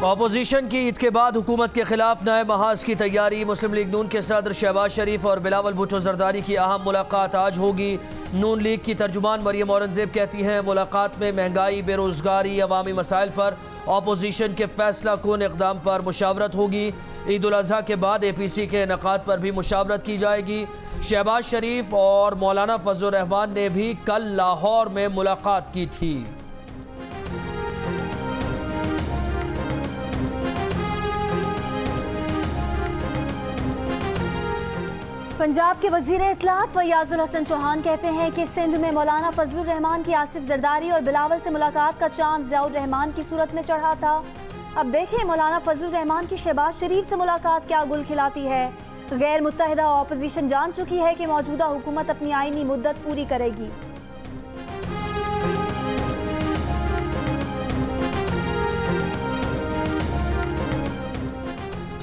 Opposition की ईद के बाद हुकूमत के खिलाफ नए महाज की तैयारी। मुस्लिम लीग नून के सदर शहबाज शरीफ और बिलावल भुट्टो जरदारी की अहम मुलाकात आज होगी। नून लीग की तर्जुमान मरियम औरंगजेब कहती हैं मुलाकात में महंगाई, बेरोजगारी, अवामी मसाइल पर अपोजिशन के फैसला कुन इक़दाम पर मुशावरत होगी। ईद उल अज़हा के बाद APC के इनेकाद पर भी मुशावरत की जाएगी। शहबाज शरीफ और मौलाना फजलुर रहमान ने भी कल लाहौर में मुलाकात की थी। पंजाब के वजीर इत्तलात फयाजुल हसन चौहान कहते हैं कि सिंध में मौलाना फजलुर रहमान की आसिफ जरदारी और बिलावल से मुलाकात का चांद ज़ियाउर रहमान की सूरत में चढ़ा था। अब देखें मौलाना फजलुर रहमान की शहबाज शरीफ से मुलाकात क्या गुल खिलाती है। गैर मुत्तहिदा अपोजिशन जान चुकी है कि मौजूदा हुकूमत अपनी आईनी मुद्दत पूरी करेगी।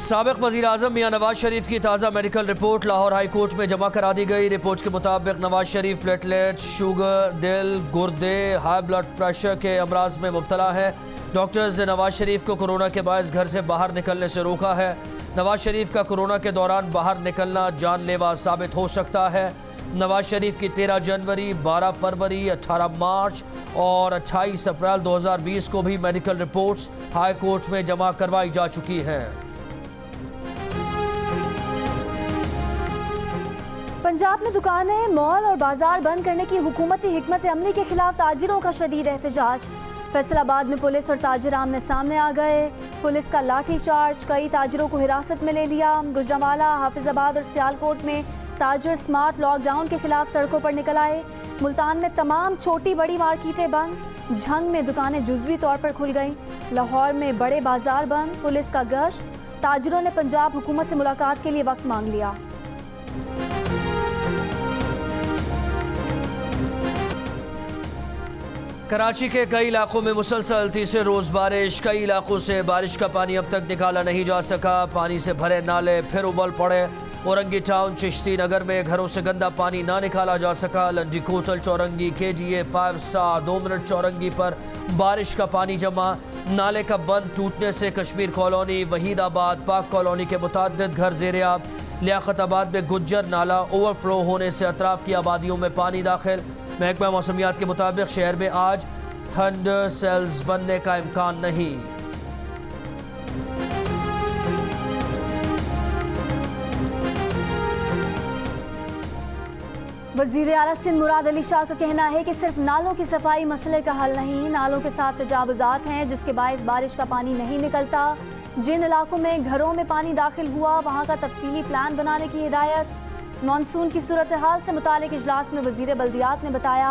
साबिक वज़ीर आज़म मियां नवाज शरीफ की ताज़ा medical report Lahore high court में जमा करा दी गई। रिपोर्ट के मुताबिक नवाज शरीफ प्लेटलेट, शुगर, दिल, गुर्दे, हाई ब्लड प्रेशर के अमराज में मुब्तला है। डॉक्टर्स ने नवाज शरीफ को कोरोना के बायस घर से बाहर निकलने से रोका है। नवाज शरीफ का कोरोना के दौरान बाहर निकलना जानलेवा साबित हो सकता है। नवाज शरीफ की 13 जनवरी, 12 फरवरी, 18 मार्च और 28 अप्रैल 2020 को भी मेडिकल रिपोर्ट्स हाई कोर्ट में जमा करवाई जा चुकी हैं। पंजाब में दुकानें, मॉल और बाजार बंद करने की हुकूमती हिकमत अमली के खिलाफ ताजिरों का शदीद एहतजाज। फैसलाबाद में पुलिस और ताजिर आमने सामने आ गए। पुलिस का लाठी चार्ज, कई ताजिरों को हिरासत में ले लिया। गुजरांवाला, हाफिजाबाद और सियालकोट में ताजिर स्मार्ट लॉकडाउन के खिलाफ सड़कों पर निकल आए। मुल्तान में तमाम छोटी बड़ी मार्केटें बंद। झंग में दुकानें जुज़वी तौर पर खुल गईं। लाहौर में बड़े बाजार बंद। पुलिस का गश्त। ताजिरों ने पंजाब हुकूमत से मुलाकात के लिए वक्त मांग लिया। कराची के कई इलाकों में मुसलसल तीसरे रोज बारिश। कई इलाकों से बारिश का पानी अब तक निकाला नहीं जा सका। पानी से भरे नाले फिर उबल पड़े। औरंगी टाउन, चिश्ती नगर में घरों से गंदा पानी ना निकाला जा सका। लंजी कोतल चौरंगी, KGA 5 स्टार 2 मिनट चौरंगी पर बारिश का पानी जमा। नाले का बंद टूटने से कश्मीर कॉलोनी, वहीदाबाद, पाक कॉलोनी के मुताद्दिद घर ज़ेर-ए-आब। लियाकताबाद में गुज्जर नाला ओवरफ्लो होने से अतराफ की आबादियों में पानी दाखिल। महकमा मौसमियात के मुताबिक शहर में आज थंडर सेल्स बनने का इम्कान नहीं। वज़ीर आला सिंध मुराद अली शाह का कहना है कि सिर्फ नालों की सफाई मसले का हल नहीं, नालों के साथ तजावुज़ात हैं जिसके बायस बारिश का पानी नहीं निकलता। जिन इलाकों में घरों में पानी दाखिल हुआ वहाँ का तफसीली प्लान बनाने की हिदायत। मानसून की सूरत हाल से मुतालिक इजलास में वज़ीर बल्दियात ने बताया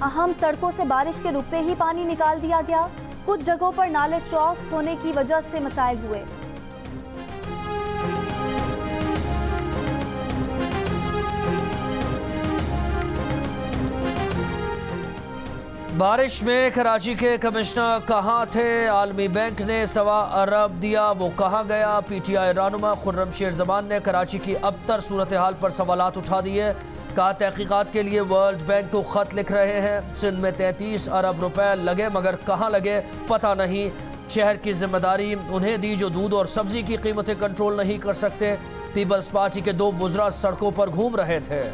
अहम सड़कों से बारिश के रुकते ही पानी निकाल दिया गया। कुछ जगहों पर नाले चौक होने की वजह से मसाइल हुए। बारिश में कराची के कमिश्नर कहाँ थे? आलमी बैंक ने $1.25 अरब दिया, वो कहाँ गया? PTI रहनुमा खुर्रम शेर जमान ने कराची की अबतर सूरत हाल पर सवालात उठा दिए। कहा तहकीकात के लिए वर्ल्ड बैंक को खत लिख रहे हैं। सिंध में 33 अरब रुपए लगे मगर कहाँ लगे पता नहीं। शहर की जिम्मेदारी उन्हें दी जो दूध और सब्जी की कीमतें कंट्रोल नहीं कर सकते। पीपल्स पार्टी के 2 वुज़रा सड़कों पर घूम रहे थे।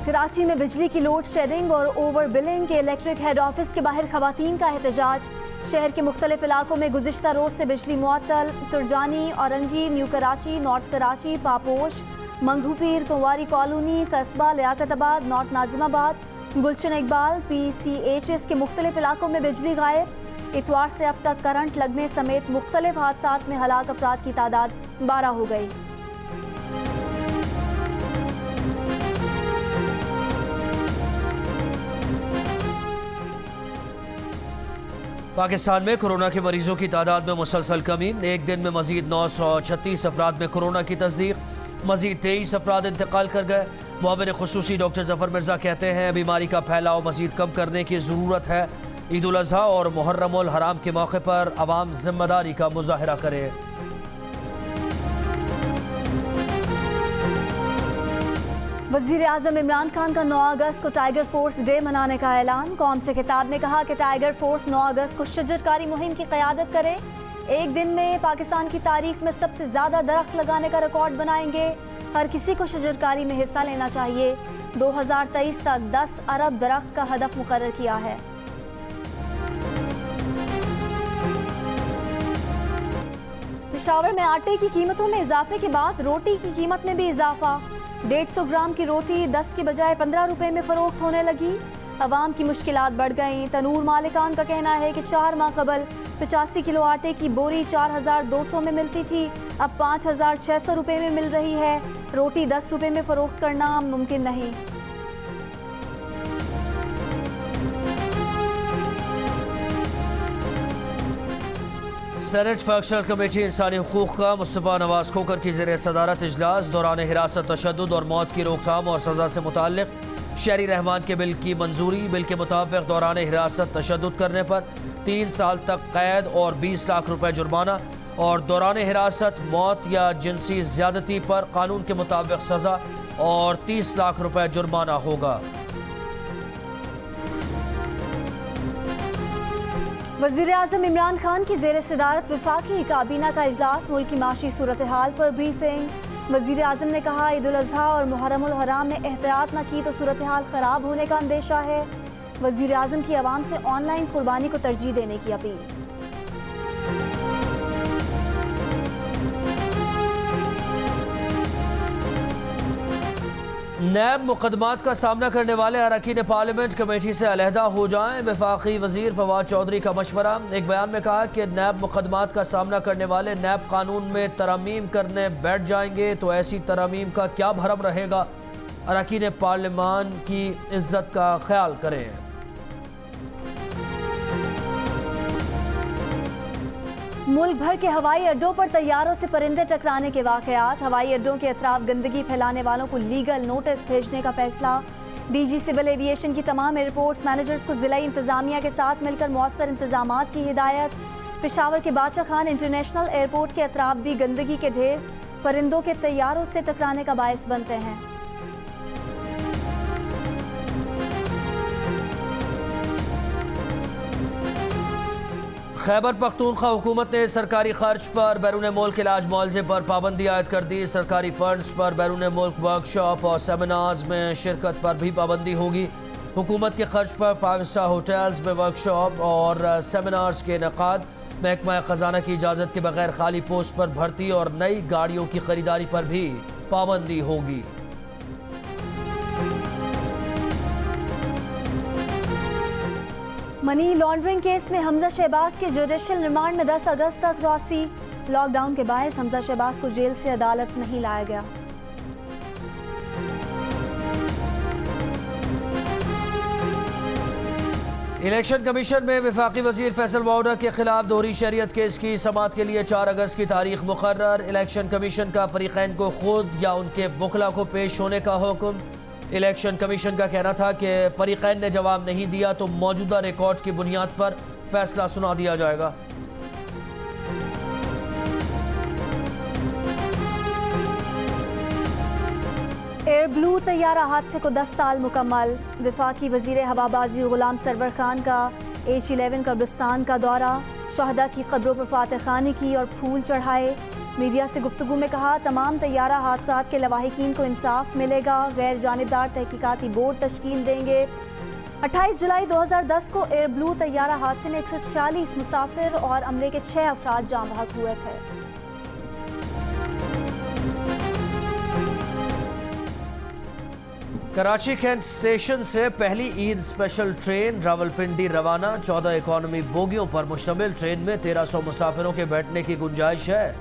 कराची में बिजली की लोड शेडिंग और ओवर बिलिंग के इलेक्ट्रिक हेड ऑफिस के बाहर खवातीन का एहतजाज। शहर के मुख्तलिफ इलाकों में गुज़िश्ता रोज से बिजली मुअत्तल। सुरजानी, औरंगी, न्यू कराची, नॉर्थ कराची, पापोश, मंगूपीर, कुंवारी कॉलोनी, कस्बा, लियाकताबाद, नॉर्थ नाजिमाबाद, गुलशन इकबाल, PCHS के मुख्तलिफ इलाकों में बिजली गायब। इतवार से अब तक करंट लगने समेत मुख्तलिफ हादसात में हलाक अफराद की तादाद 12 हो गई। पाकिस्तान में कोरोना के मरीजों की तादाद में मुसलसल कमी। एक दिन में मजीद 936 अफराद में कोरोना की तस्दीक। मजीद 23 अफराद इंतकाल कर गए। मुआविन खुसूसी डॉक्टर जफर मिर्जा कहते हैं बीमारी का फैलाव मजीद कम करने की ज़रूरत है। ईद उल अज़हा और मुहर्रमुल हराम के मौके पर अवाम जिम्मेदारी का मुजाहरा करे। वजीर आजम इमरान खान का 9 अगस्त को टाइगर फोर्स डे मनाने का ऐलान। कौम से खिताब में कहा कि टाइगर फोर्स 9 अगस्त को शजरकारी मुहिम की क़यादत करे। एक दिन में पाकिस्तान की तारीख में सबसे ज़्यादा दरख्त लगाने का रिकॉर्ड बनाएंगे। हर किसी को शजरकारी में हिस्सा लेना चाहिए। 2023 तक 10 अरब दरख्त का हदफ मुकर्रर किया है। पेशावर में आटे की कीमतों में इजाफे के बाद रोटी की कीमत में भी इजाफा। 150 ग्राम की रोटी 10 की बजाय 15 रुपए में फरोख्त होने लगी। अवाम की मुश्किलात बढ़ गईं। तनूर मालिकान का कहना है कि 4 माह कबल 85 किलो आटे की बोरी 4200 में मिलती थी, अब 5600 रुपए में मिल रही है। रोटी 10 रुपए में फरोख्त करना मुमकिन नहीं। सेनेट फंक्शनल कमेटी इंसानी हुकूक का मुस्तफ़ा नवाज खोकर की ज़ेर सदारत इजलास। दौरान हिरासत तशद्दुद और मौत की रोकथाम और सज़ा से मुताल्लिक़ शहरी रहमान के बिल की मंजूरी। बिल के मुताबिक दौरान हिरासत तशद्दुद करने पर 3 साल तक कैद और 20 लाख रुपए जुर्माना, और दौरान हिरासत मौत या जिनसी ज़्यादती पर कानून के मुताबिक सज़ा और 30 लाख रुपए जुर्माना होगा। वज़ीर आज़म इमरान खान की ज़ेर सदारत वफाकी काबीना का इजलास। मुल्क की माशी सूरत हाल पर ब्रीफिंग। वज़ीर आज़म ने कहा, ईद उल अज़हा और मुहर्रमुल हराम में एहतियात न की तो सूरत हाल ख़राब होने का अंदेशा है। वज़ीर आज़म की आवाम से ऑनलाइन कुर्बानी को तरजीह देने की अपील। नैब मुकदमात का सामना करने वाले अरकान पार्लियामेंट कमेटी से अलहदा हो जाएं। वफाकी वजीर फवाद चौधरी का मशवरा। एक बयान में कहा कि नैब मुकदमात का सामना करने वाले नैब कानून में तरमीम करने बैठ जाएंगे तो ऐसी तरमीम का क्या भरम रहेगा। अरकान पार्लियामान की इज्जत का ख्याल करें। मुल्क भर के हवाई अड्डों पर तैयारों से परिंदे टकराने के वाकयात। हवाई अड्डों के अतराफ गंदगी फैलाने वालों को लीगल नोटिस भेजने का फैसला। डीजी सिविल एविएशन की तमाम एयरपोर्ट्स मैनेजर्स को जिला इंतजामिया के साथ मिलकर मौसर इंतजामात की हिदायत। पेशावर के बादशाह खान इंटरनेशनल एयरपोर्ट के अतराफ भी गंदगी के ढेर परिंदों के तैयारों से टकराने का बायस बनते हैं। खैबर पख्तूनख्वा हुकूमत ने सरकारी खर्च पर बैरून मुल्क इलाज मुआवजे पर पाबंदी आयद कर दी। सरकारी फंड्स पर बैरून मुल्क वर्कशॉप और सेमिनार्स में शिरकत पर भी पाबंदी होगी। हुकूमत के खर्च पर 5 स्टार होटल्स में वर्कशॉप और सेमिनार्स के इनेकाद, महकमा खजाना की इजाज़त के बगैर खाली पोस्ट पर भर्ती और नई गाड़ियों की खरीदारी पर भी पाबंदी होगी। मनी लॉन्ड्रिंग केस में हमजा शहबाज के जुडिशल रिमांड में 10 अगस्त तक तौसी। लॉकडाउन के बायस हमजा शहबाज को जेल से अदालत नहीं लाया गया। इलेक्शन कमीशन में वफाकी वजीर फैसल वाउडा के खिलाफ दोहरी शरीयत केस की समाअत के लिए 4 अगस्त की तारीख मुकर्रर। इलेक्शन कमीशन का फरीकैन को खुद या उनके वकला को पेश होने का हुक्म। इलेक्शन कमीशन का कहना था कि फरीकैन ने जवाब नहीं दिया तो मौजूदा रिकॉर्ड की बुनियाद पर फैसला सुना दिया जाएगा। एयर ब्लू तैयारा हादसे को 10 साल मुकम्मल। वफाकी वजीर हवाबाजी गुलाम सरवर खान का H11 कब्रिस्तान का दौरा। शहदा की कब्रों पर फातह खानी की और फूल चढ़ाए। मीडिया से गुफ्तगू में कहा, तमाम तैयारा हादसात के लवाहिकीन को इंसाफ मिलेगा। गैर जानिबदार तहकीकाती बोर्ड तश्कील देंगे। 28 जुलाई 2010 को एयर ब्लू तैयारा हादसे में 146 मुसाफिर और अमले के 6 अफराद जाँ बहक हुए थे। कराची कैंट स्टेशन से पहली ईद स्पेशल ट्रेन रावलपिंडी रवाना। 14 इकॉनमी बोगियों पर मुश्तमिल ट्रेन में 1300 मुसाफिरों के बैठने की गुंजाइश है।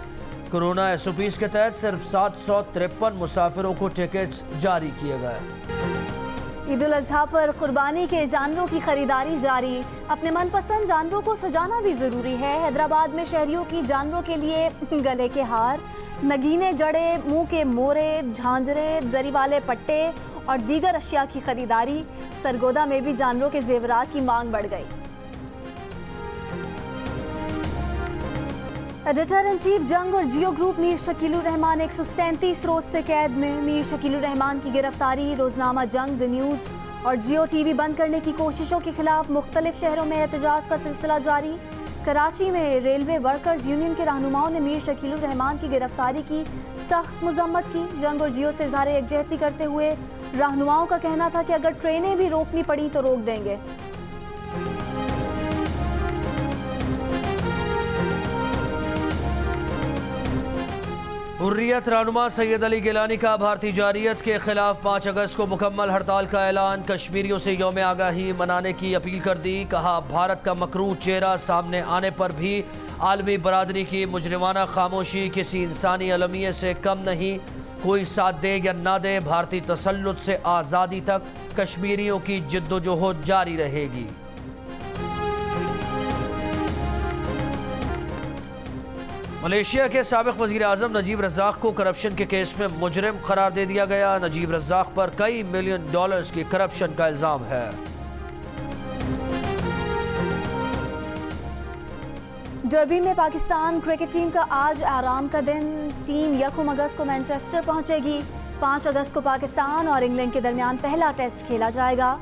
कोरोना SOPs के तहत सिर्फ 753 मुसाफिरों को टिकट्स जारी किए गए। ईद उल अज़हा पर कुर्बानी के जानवरों की खरीदारी जारी। अपने मनपसंद जानवरों को सजाना भी जरूरी है। हैदराबाद में शहरियों की जानवरों के लिए गले के हार, नगीने जड़े, मुंह के मोरे, झांझरे, जरी वाले पट्टे और दीगर अशिया की खरीदारी। सरगोदा में भी जानवरों के जेवरात की मांग बढ़ गई। एडिटर इन चीफ जंग और जियो ग्रुप मीर शकीलुर रहमान 137 रोज से कैद में। मीर शकीलुर रहमान की गिरफ्तारी, रोजनामा जंग, द न्यूज़ और जियो टीवी बंद करने की कोशिशों के खिलाफ मुख्तलिफ शहरों में एहतजाज का सिलसिला जारी। कराची में रेलवे वर्कर्स यूनियन के रहनुमाओं ने मीर शकीलुर रहमान की गिरफ्तारी की सख्त मजम्मत की। जंग और जियो से इज़हार यकजहती करते हुए रहनुमाओं का कहना था कि अगर ट्रेनें भी रोकनी पड़ी तो रोक देंगे। हुर्रियत रहनुमा सैयद अली गिलानी का भारतीय जारियत के खिलाफ 5 अगस्त को मुकम्मल हड़ताल का ऐलान। कश्मीरियों से यौम आगाही मनाने की अपील कर दी। कहा, भारत का मकरूह चेहरा सामने आने पर भी आलमी बरादरी की मुजरिमाना खामोशी किसी इंसानी अलमियत से कम नहीं। कोई साथ दे या ना दे, भारतीय तसल्लुत से आज़ादी तक कश्मीरियों की जिद्दोजहद जारी रहेगी। मलेशिया के साबिक वज़ीर आज़म नजीब रज़ाक को करप्शन के केस में मुजरिम करार दे दिया गया। नजीब रज़ाक पर कई $मिलियन की करप्शन का इल्ज़ाम है। डर्बी में पाकिस्तान क्रिकेट टीम का आज आराम का दिन। टीम 1 अगस्त को मैनचेस्टर पहुंचेगी। 5 अगस्त को पाकिस्तान और इंग्लैंड के दरमियान पहला टेस्ट खेला जाएगा।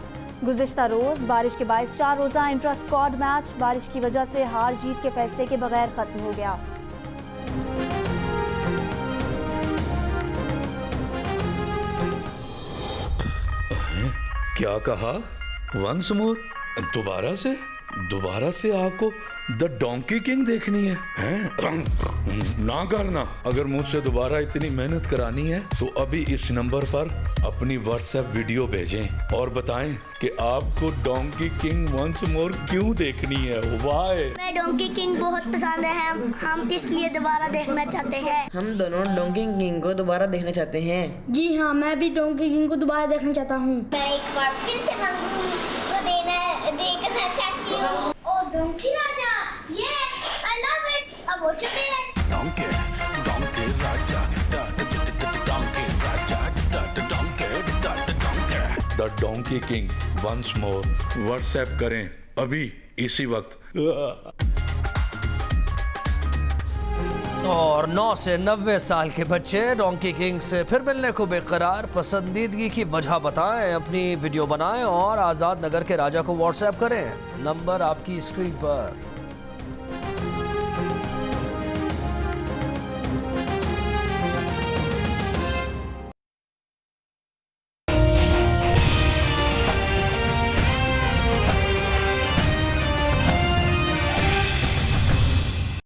गुज़िश्ता रोज बारिश के बायस 4 रोज़ा इंट्रा स्क्वाड मैच बारिश की वजह से हार जीत के फैसले के बगैर खत्म हो गया। क्या कहा? Once more? दोबारा से आपको द डोंकी किंग देखनी है, हैं? ना करना। अगर मुझसे दोबारा इतनी मेहनत करानी है तो अभी इस नंबर पर अपनी व्हाट्सएप वीडियो भेजें और बताएं कि आपको डोंकी किंग वंस मोर क्यों देखनी है। वाई? मैं डोंकी किंग बहुत पसंद है। हम इसलिए दोबारा देखना चाहते हैं। हम दोनों डोंकी किंग को दोबारा देखना चाहते हैं। जी हाँ, मैं भी डोंकी किंग को दोबारा देखना चाहता हूँ। मैं एक बार फिर से मंगू को देखना चाहती हूँ। ओ डोंकी राजा, यस, आई लव इट। अब हो चुके हैं। The donkey king once more WhatsApp करें अभी इसी वक्त। और 9 से 90 साल के बच्चे डोंकी किंग से फिर मिलने को बेकरार। पसंदीदगी की वजह बताएं, अपनी वीडियो बनाएं और आज़ाद नगर के राजा को व्हाट्सएप करें। नंबर आपकी स्क्रीन पर।